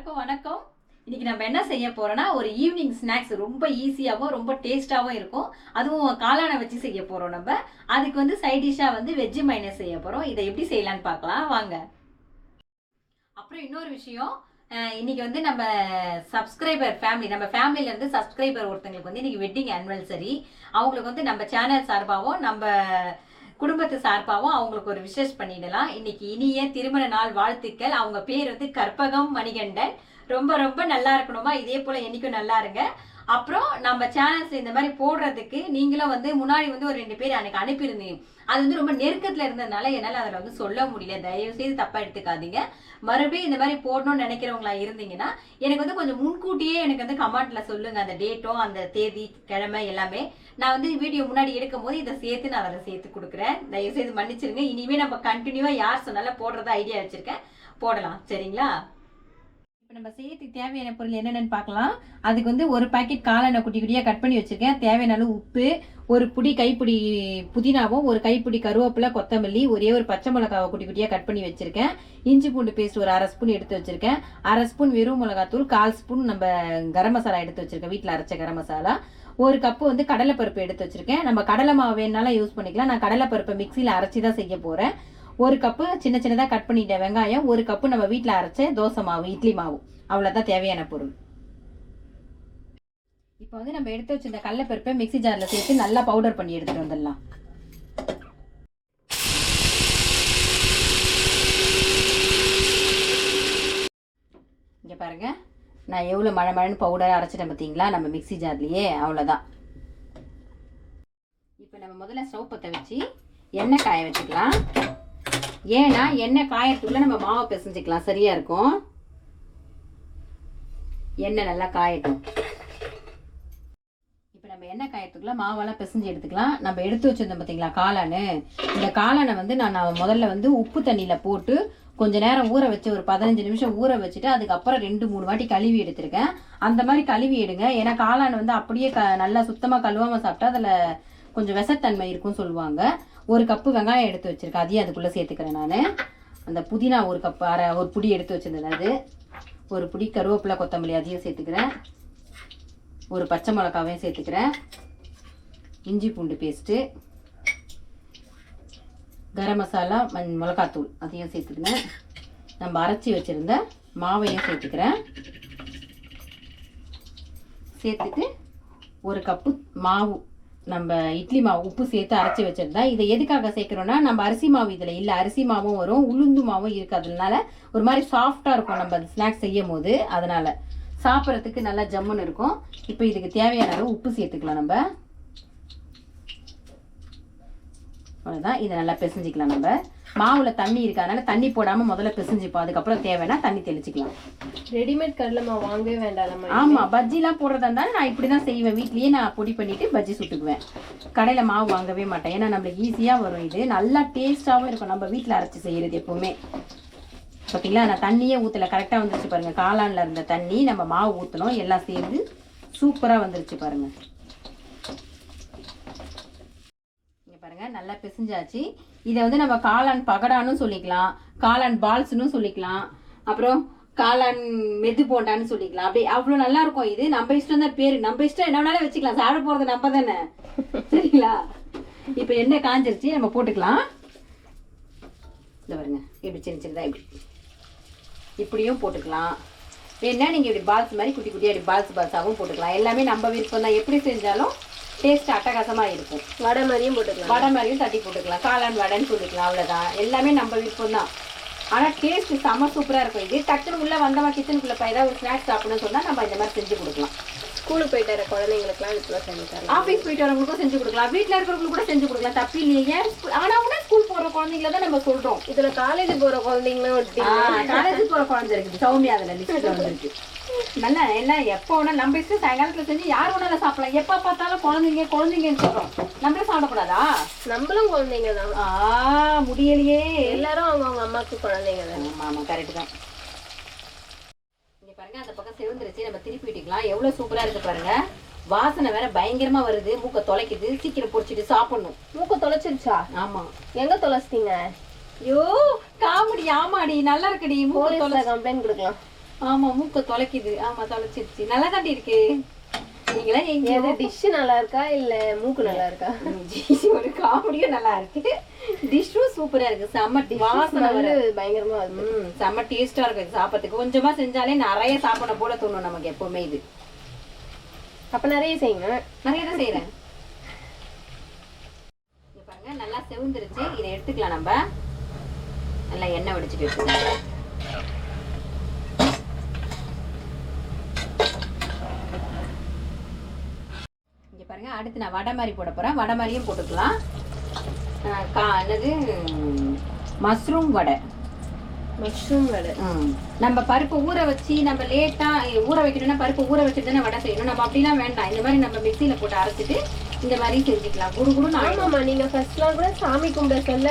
எல்லாருக்கும் வணக்கம். இன்னைக்கு நம்ம என்ன செய்ய போறோம்னா ஒரு ஈவினிங் ஸ்நாக்ஸ் ரொம்ப ஈஸியாவும் ரொம்ப டேஸ்டாவும் இருக்கும். அதுவும் காளானை வச்சு செய்ய போறோம். நம்ம அதுக்கு வந்து சைட் டிஷ்ஷா வந்து வெஜ் மைனஸ் செய்ய போறோம். இதை எப்படி செய்யலாம்னு பார்க்கலாம் வாங்க. அப்புறம் இன்னொரு விஷயம், இன்னைக்கு வந்து நம்ம சப்ஸ்கிரைபர் ஃபேமிலி, நம்ம ஃபேமிலில இருந்து சப்ஸ்கிரைபர் ஒருத்தங்களுக்கு வந்து இன்னைக்கு வெட்டிங் ஆனிவர்சரி. அவங்களுக்கு வந்து நம்ம சேனல் சார்பாகவும் நம்ம குடும்பத்து சார்பாகவும் அவங்களுக்கு ஒரு விஷஸ் பண்ணிடலாம். இன்னைக்கு இனிய திருமண நாள் வாழ்த்துக்கள். அவங்க பேர் வந்து கற்பகம் மணிகண்டன். ரொம்ப ரொம்ப நல்லா இருக்கணுமா, இதே போல என்னைக்கும் நல்லா இருங்க. அப்புறம் நம்ம சேனல்ஸ் இந்த மாதிரி போடுறதுக்கு நீங்களும் வந்து முன்னாடி வந்து ஒரு 2 பேர் எனக்கு அனுப்பியிருந்தீங்க. அது வந்து ரொம்ப நெருக்கத்துல இருந்ததுனால என்னால் அதில் வந்து சொல்ல முடியல. தயவு செய்து தப்பா எடுத்துக்காதீங்க. மறுபடியும் இந்த மாதிரி போடணும்னு நினைக்கிறவங்களா இருந்தீங்கன்னா எனக்கு வந்து கொஞ்சம் முன்கூட்டியே எனக்கு வந்து கமெண்ட்ல சொல்லுங்க, அந்த டேட்டும் அந்த தேதி கிழமை எல்லாமே. நான் வந்து வீடியோ முன்னாடி எடுக்கும் போது இதை சேர்த்து நான் அதில் சேர்த்து கொடுக்குறேன். தயவு செய்து மன்னிச்சிருங்க. இனிமே நம்ம கண்டினியூவா யார் சொன்னாலும் போடுறதா ஐடியா வச்சிருக்கேன், போடலாம். சரிங்களா? இப்போ நம்ம செய்யறதுக்கு தேவையான பொருள் என்னென்னு பார்க்கலாம். அதுக்கு வந்து ஒரு பாக்கெட் காளானை குட்டி குட்டியாக கட் பண்ணி வச்சுருக்கேன். தேவையான அளவு உப்பு, ஒரு புடி கைப்பிடி புதினாவும், ஒரு கைப்பிடி கருவேப்பிலை, கொத்தமல்லி, ஒரே ஒரு பச்சை மிளகாவை குட்டி குட்டியாக கட் பண்ணி வச்சுருக்கேன். இஞ்சி பூண்டு பேஸ்ட் ஒரு 1/2 ஸ்பூன் எடுத்து வச்சுருக்கேன். 1/2 ஸ்பூன் வெறும் மிளகாத்தூள், 1/4 ஸ்பூன் நம்ம கரம் மசாலா எடுத்து வச்சுருக்கேன், வீட்டில் அரைச்ச கரம் மசாலா. ஒரு கப்பு வந்து கடலைப்பருப்பு எடுத்து வச்சுருக்கேன். நம்ம கடலை மாவு வேணாலும் யூஸ் பண்ணிக்கலாம். நான் கடலைப்பருப்பை மிக்சியில் அரைச்சி தான் செய்ய போகிறேன். ஒரு கப்பு சின்ன சின்னதாக கட் பண்ணிட்டேன் வெங்காயம். ஒரு கப்பு நம்ம வீட்டில் அரைச்ச தோசை மாவு, இட்லி மாவு. அவ்வளோதான் தேவையான பொருள். இப்போ வந்து நம்ம எடுத்து வச்சிருந்த கடலைப்பருப்பை மிக்சி ஜாரில் சேர்த்து நல்லா பவுடர் பண்ணி எடுத்துட்டு வந்துடலாம். இங்கே பாருங்க, நான் எவ்வளோ மழை பவுடர் அரைச்சிட்டேன் பார்த்தீங்களா நம்ம மிக்சி ஜார்லேயே. அவ்வளோதான். இப்போ நம்ம முதல்ல ஸ்டவ் பற்ற வச்சு எண்ணெய் காய வச்சுக்கலாம். ஏன்னா எண்ணெய் காயத்துக்குள்ள நம்ம மாவை பிசைஞ்சிக்கலாம், சரியா இருக்கும். எண்ணெய் நல்லா காயட்டும். இப்போ நம்ம எண்ணெய் காயத்துக்குள்ள மாவெல்லாம் பிசைஞ்சு எடுத்துக்கலாம். நம்ம எடுத்து வச்சிருந்தோம் பார்த்தீங்களா காளானு, இந்த காளானை வந்து நான் முதல்ல வந்து உப்பு தண்ணியில் போட்டு கொஞ்ச நேரம் ஊற வச்சு, ஒரு 15 நிமிஷம் ஊற வச்சுட்டு அதுக்கப்புறம் 2-3 வாட்டி கழுவி எடுத்திருக்கேன். அந்த மாதிரி கழுவி எடுங்க. ஏன்னா காளான் வந்து அப்படியே நல்லா சுத்தமாக கழுவாமல் சாப்பிட்டா அதில் கொஞ்சம் விஷத்தன்மை இருக்கும்னு சொல்லுவாங்க. ஒரு கப்பு வெங்காயம் எடுத்து வச்சிருக்கேன், அதையும் அதுக்குள்ளே சேர்த்துக்கிறேன். நான் அந்த புதினா ஒரு கப்பு ஒரு புடி எடுத்து வச்சிருந்தேன், அது ஒரு புடி கருவேப்பிலை கொத்தமல்லி அதையும் சேர்த்துக்கிறேன். ஒரு பச்சை மிளகாவையும் சேர்த்துக்கிறேன். இஞ்சி பூண்டு பேஸ்ட்டு, கரம் மசாலா, மிளகாத்தூள் அதையும் சேர்த்துக்கிறேன். நம்ம அரைச்சி வச்சுருந்த மாவையும் சேர்த்துக்கிறேன். சேர்த்துட்டு ஒரு கப்பு மாவு, நம்ம இட்லி மாவு உப்பு சேர்த்து அரைச்சி வச்சிருந்தா. இதை எதுக்காக சேர்க்குறோன்னா, நம்ம அரிசி மாவு இதில் இல்லை, அரிசி மாவும் வரும், உளுந்து மாவும் இருக்குது. அதனால ஒரு மாதிரி சாஃப்டாக இருக்கும் நம்ம அந்த ஸ்நாக்ஸ் செய்யும் போது. அதனால் சாப்பிட்றதுக்கு நல்லா ஜம்முன்னு இருக்கும். இப்போ இதுக்கு தேவையான அளவு உப்பு சேர்த்துக்கலாம் நம்ம. அவ்வளோதான். இதை நல்லா பிசைஞ்சிக்கலாம். நம்ம மாவில் தண்ணி இருக்காதனால தண்ணி போடாமல் முதல்ல பிசைஞ்சிப்போம். அதுக்கப்புறம் தேவைன்னா தண்ணி தெளிச்சிக்கலாம். ரெடிமேட் கடலை மாவு வாங்கவே வேண்டாம். ஆமாம், பஜ்ஜிலாம் போடுறதா இருந்தாலும் நான் இப்படி தான் செய்வேன். வீட்லேயே நான் பொடி பண்ணிவிட்டு பஜ்ஜி சுட்டுக்குவேன். கடையில் மாவு வாங்கவே மாட்டேன். ஏன்னா நம்மளுக்கு ஈஸியாக வரும். இது நல்லா டேஸ்ட்டாகவும் இருக்கும் நம்ம வீட்டில் அரைச்சி செய்கிறது எப்போவுமே. பார்த்தீங்களா, நான் தண்ணியே ஊற்றலை, கரெக்டாக வந்துருச்சு பாருங்கள். காளானில் இருந்த தண்ணி நம்ம மாவு ஊற்றணும், எல்லாம் சேர்ந்து சூப்பராக வந்துருச்சு பாருங்கள். இங்கே பாருங்கள், நல்லா பிசைஞ்சாச்சு. இதை வந்து நம்ம காளான் பகடான்னு சொல்லிக்கலாம், காளான் பால்ஸ்னு சொல்லிக்கலாம், அப்புறம் காளான் மெது போண்டான்னு சொல்லிக்கலாம். அப்படி அவ்வளோ நல்லா இருக்கும். இது நம்ம இஷ்டம் தான் பேர், நம்ம இஷ்டம் என்ன வேணாலும் வச்சுக்கலாம். சாப்பிட போகிறது நம்ம தானே, சரிங்களா? இப்போ எண்ணெய் காஞ்சிருச்சு, நம்ம போட்டுக்கலாம். இந்த பாருங்க, இப்படி சின்ன சின்னதாக இப்படியும் போட்டுக்கலாம். வேணா நீங்கள் இப்படி பால்ஸ் மாதிரி குட்டி குட்டியாக இப்படி பால்ஸாகவும் போட்டுக்கலாம். எல்லாமே நம்ம விருப்பம் தான். எப்படி செஞ்சாலும் டேஸ்ட் அட்டகாசமாக இருக்கும். வடை மாதிரியும் போட்டுக்கலாம், வடை மாதிரியும் தட்டி போட்டுக்கலாம், காளான் வடைன்னு சொல்லிக்கலாம். அவ்வளோதான், எல்லாமே நம்ம விருப்பம் தான். ஆனால் டேஸ்ட் செம்ம சூப்பராக இருக்கும். இது டக்குன்னு உள்ளே வந்தவா கிச்சனுக்குள்ளே ஏதாவது ஒரு ஸ்நாக்ஸ் சாப்பிடணும்னு சொன்னால் நம்ம இந்த மாதிரி செஞ்சு கொடுக்கலாம். ஸ்கூலுக்கு போயிட்டு வர குழந்தைங்களுக்குலாம் இப்பெல்லாம் செஞ்சு தரலாம். ஆஃபீஸ் போயிட்டு வரவங்களுக்கும் செஞ்சு கொடுக்கலாம், வீட்டில் இருக்கிறவங்களுக்கு கூட செஞ்சு கொடுக்கலாம், தப்பி இல்லையே. ஆனால் கூட ஸ்கூல் போகிற குழந்தைங்கள தான் நம்ம சொல்கிறோம். இதில் காலேஜ் போகிற குழந்தைங்களும் காலேஜ் போகிற குழந்தை இருக்குது, சௌமியா அதில் லிஸ்ட்டில் வந்துருக்கு. நல்லா எல்லாம் எப்போ வேணாலும் நம்ம இஷ்டம் சாயங்காலத்தில் செஞ்சு யார் வேணாலும் சாப்பிடலாம். எப்போ பார்த்தாலும் குழந்தைங்கன்னு சொல்கிறோம். நம்மளும் சாப்பிடக்கூடாதா? நம்மளும் குழந்தைங்க தான். முடியலையே, எல்லாரும் அவங்க அம்மாவுக்கு குழந்தைங்க தான். ஆமாம், கரெக்டு தான். இங்கே பாருங்க, அந்த பக்கம் செவந்துருச்சு, நம்ம திருப்பி விட்டுக்கலாம். எவ்வளோ சூப்பராக இருக்குது பாருங்க. வாசனை வேற பயங்கரமா வருது, மூக்க தொலைக்குது. சீக்கிரம் பொடிச்சிட்டு சாப்பிடணும். மூக்க தொலைச்சிருச்சா? ஆமா. எங்க தொலைச்சிட்டீங்க? ஐயோ காமெடி. ஆமாடி, நல்லா இருக்குடி. போலீஸ்ல கம்ப்ளைண்ட் கொடுக்கலாம். ஆமா மூக்க தொலைக்குது. ஆமா தொலைச்சிருச்சு. நல்லா தாண்டி இருக்கு. நீங்களா எது டிஷ் நல்லா இருக்கா இல்ல மூக்கு நல்லா இருக்கா? ஒரு காமெடியும் நல்லா இருக்கு, டிஷ்ஷும் சூப்பரா இருக்கு. செம்ம வாசனை வர பயங்கரமா இருக்கு. செம்ம டேஸ்டா இருக்கு சாப்பிட்றதுக்கு. கொஞ்சமா செஞ்சாலே நிறைய சாப்பிட போல தோணும் நமக்கு எப்பவுமே. இது அப்ப நிறைய செய்யுங்க. நிறைய தான் செய்யறேன். பாருங்க நல்லா செவந்துருச்சு. இதை எடுத்துக்கலாம். நம்ம நல்லா எண்ணெய் வடிச்சுட்டு எடுத்துக்கலாம். இங்க பாருங்க அடுத்து நான் வடை மாதிரி போட போறேன். வடை மாதிரியும் போட்டுக்கலாம். என்னது மஷ்ரூம் வடை. மஷ்ரூம் வடை. நம்ம பருப்பு ஊற வச்சு நம்ம லேட்டா ஊற வைக்கணும்னா பருப்பு ஊற வச்சுட்டு தானே வடை செய்யணும். நம்ம அப்படிலாம் வேண்டாம். இந்த மாதிரி நம்ம மிக்சியில போட்டு அரைச்சிட்டு இந்த மாதிரி செஞ்சுக்கலாம். குடுகுடுன்னு. ஆமாமா, நீங்க ஃபர்ஸ்ட்லாம் கூட சாமி கும்பிட சொல்ல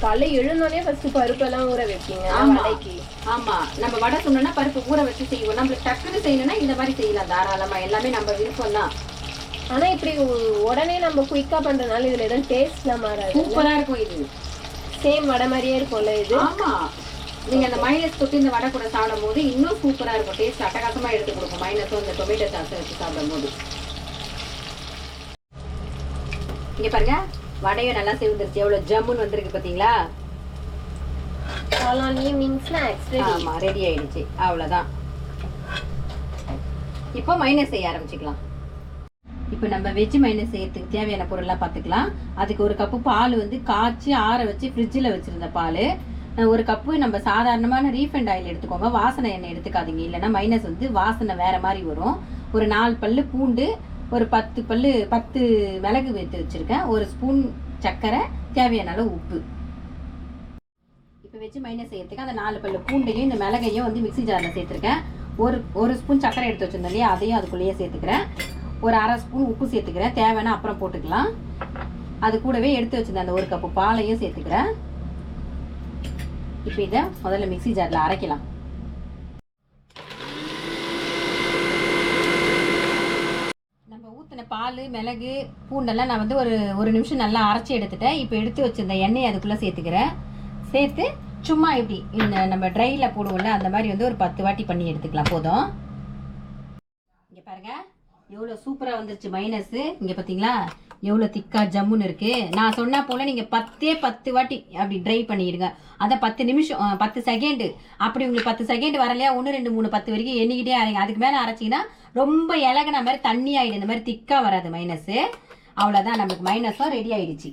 காலை எழுந்தோடனே ஃபர்ஸ்ட் பருப்பு எல்லாம் ஊற வைப்பீங்க வடைக்கு. ஆமா, நம்ம வடை சொன்னோம்னா பருப்பு ஊற வச்சு செய்வோம். நம்மளுக்கு டக்குன்னு செய்யணும்னா இந்த மாதிரி செய்யலாம் தாராளமா. எல்லாமே நம்ம விருப்பம் தான். ஆனா இப்படி உடனே நம்ம குயிக்கா பண்றதுனால இதுல எதுவும் டேஸ்ட்லாம் மாறாது. சூப்பரா இருக்கும். இது சேம் வடை மாதிரியே இருக்கும்ல இது. ஆமா, நீங்க அந்த மைனஸ் தொட்டு இந்த வடை கூட சாப்பிடும் போது இன்னும் சூப்பரா இருக்கும். டேஸ்ட் அட்டகாசமா எடுத்து கொடுக்கும். மைனஸும் இந்த டொமேட்டோ சாஸ் வச்சு சாப்பிடும் போது. இங்க பாருங்க வடையும் நல்லா செவந்துருச்சு. எவ்வளவு ஜம்முன்னு வந்திருக்கு பாத்தீங்களா? Evening snacks ready. ஆமா, ரெடி ஆயிடுச்சு. அவ்வளவுதான். இப்போ மைனஸ் செய்ய ஆரம்பிச்சுக்கலாம். இப்போ நம்ம வெஜ் மைனஸ் செய்யறதுக்கு தேவையான பொருள்லாம் பார்த்துக்கலாம். அதுக்கு ஒரு கப்பு பால் வந்து காய்ச்சி ஆற வச்சு ஃப்ரிட்ஜில் வச்சிருந்த பால். ஒரு கப்பு நம்ம சாதாரணமான ரீஃபைண்ட் ஆயில் எடுத்துக்கோங்க. வாசனை எண்ணெய் எடுத்துக்காதீங்க, இல்லைன்னா மைனஸ் வந்து வாசனை வேற மாதிரி வரும். ஒரு 4 பல்லு பூண்டு, ஒரு 10 மிளகு எடுத்து வச்சிருக்கேன், ஒரு ஸ்பூன் சர்க்கரை, தேவையான அளவு உப்பு. இப்போ வெஜ் மைனஸ் செய்யறதுக்கு அந்த 4 பல்லு பூண்டையும் இந்த மிளகையும் வந்து மிக்ஸி ஜாரில் சேர்த்துருக்கேன். ஒரு ஸ்பூன் சர்க்கரை எடுத்து வச்சிருந்தோம் இல்லையா, அதையும் அதுக்குள்ளேயே சேர்த்துக்கிறேன். ஒரு அரை ஸ்பூன் உப்பு சேர்த்துக்கிறேன். தேவைன்னா அப்புறம் போட்டுக்கலாம். அது கூடவே எடுத்து வச்சிருந்த அந்த ஒரு கப்பு பாலையும் சேர்த்துக்கிறேன். இப்போ இதை முதல்ல மிக்ஸி ஜாரில் அரைக்கலாம். நம்ம ஊற்றின பால், மிளகு, பூண்டெல்லாம் நான் வந்து ஒரு நிமிஷம் நல்லா அரைச்சி எடுத்துட்டேன். இப்போ எடுத்து வச்சிருந்த எண்ணெயை அதுக்குள்ளே சேர்த்துக்கிறேன். சேர்த்து சும்மா இப்படி இந்த நம்ம ட்ரையில் போடுவோம்ல அந்த மாதிரி வந்து ஒரு 10 வாட்டி பண்ணி எடுத்துக்கலாம். போதும். இங்கே பாருங்க எவ்வளோ சூப்பராக வந்துருச்சு மைனஸ். இங்கே பார்த்தீங்களா எவ்வளோ திக்கா ஜம்முன்னு இருக்குது. நான் சொன்னா போல் நீங்கள் 10 வாட்டி அப்படி ட்ரை பண்ணிடுங்க. அதை 10 நிமிஷம் 10 செகண்டு. அப்படி உங்களுக்கு 10 செகண்ட் வரலையா 1 2 3 10 வரைக்கும் எண்ணிக்கிட்டே அரைங்க. அதுக்கு மேலே அரைச்சிங்கன்னா ரொம்ப இலகுன மாதிரி தண்ணி ஆகிடும். இந்த மாதிரி திக்காக வராது மைனஸு. அவ்வளோதான், நம்மளுக்கு மைனஸும் ரெடி ஆகிடுச்சு.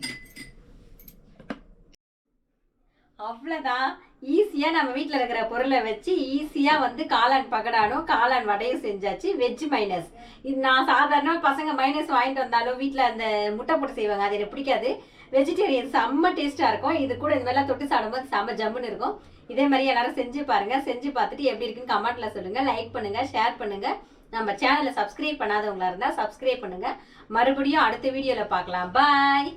அவ்வளோதான். ஈஸியாக நம்ம வீட்டில் இருக்கிற பொருளை வச்சு ஈஸியாக வந்து காளான் பகடானும் காளான் வடையும் செஞ்சாச்சு. Veg minus. இது நான் சாதாரணமாக பசங்க மைனஸ் வாங்கிட்டு வந்தாலும் வீட்டில் அந்த முட்டை போட்டு செய்வாங்க, அது எனக்கு பிடிக்காது. வெஜிடேரியன் செம்ம டேஸ்ட்டாக இருக்கும். இது கூட இந்த மாதிரிலாம் தொட்டு சாப்பிடும்போது செம்ம ஜம்முன்னு இருக்கும். இதே மாதிரி எல்லாரும் செஞ்சு பாருங்கள். செஞ்சு பார்த்துட்டு எப்படி இருக்குன்னு கமெண்ட்டில் சொல்லுங்கள். லைக் பண்ணுங்கள், ஷேர் பண்ணுங்கள். நம்ம சேனலை சப்ஸ்கிரைப் பண்ணாதவங்களா இருந்தால் சப்ஸ்கிரைப் பண்ணுங்கள். மறுபடியும் அடுத்த வீடியோவில் பார்க்கலாம். பாய்.